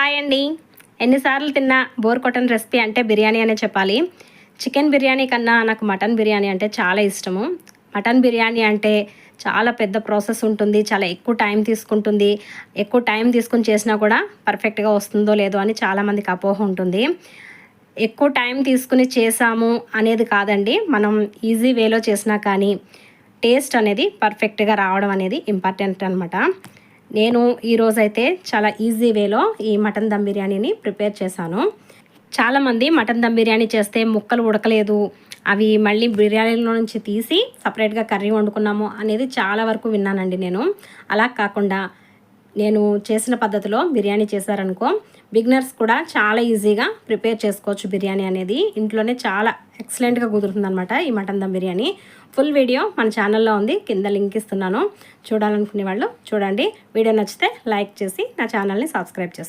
Hi అండి. ఎన్నిసార్లు తిన్నా బోర్ కొట్టని రెసిపీ అంటే బిర్యానీ అనే చెప్పాలి. చికెన్ బిర్యానీ కన్నా నాకు మటన్ బిర్యానీ అంటే చాలా ఇష్టము. మటన్ బిర్యానీ అంటే చాలా పెద్ద ప్రాసెస్ ఉంటుంది. చాలా ఎక్కువ టైం తీసుకుంటుంది. ఎక్కువ టైం తీసుకొని చేసినా కూడా పర్ఫెక్ట్‌గా వస్తుందో లేదో అని చాలామందికి అపోహ ఉంటుంది. ఎక్కువ టైం తీసుకొని చేసాము అనేది కాదండి. మనం ఈజీ వేలో చేసినా కానీ టేస్ట్ అనేది పర్ఫెక్ట్‌గా రావడం అనేది ఇంపార్టెంట్ అనమాట. నేను ఈరోజైతే చాలా ఈజీ వేలో ఈ మటన్ దమ్ బిర్యానీని ప్రిపేర్ చేశాను. చాలామంది మటన్ దమ్ బిర్యానీ చేస్తే ముక్కలు ఉడకలేదు, అవి మళ్ళీ బిర్యానీలో నుంచి తీసి సపరేట్‌గా కర్రీ వండుకున్నాము అనేది చాలా వరకు విన్నానండి నేను. అలా కాకుండా నేను చేసిన పద్ధతిలో బిర్యానీ చేశారనుకో, బిగినర్స్ కూడా చాలా ఈజీగా ప్రిపేర్ చేసుకోవచ్చు బిర్యానీ అనేది. ఇంట్లోనే చాలా ఎక్సలెంట్‌గా కుదురుతుందనమాట ఈ mutton dum biryani. Full video మన ఛానల్లో ఉంది. కింద లింక్ ఇస్తున్నాను. చూడాలనుకునే వాళ్ళు చూడండి. వీడియో నచ్చితే లైక్ చేసి నా ఛానల్‌ని సబ్స్క్రైబ్ చేసుకోండి.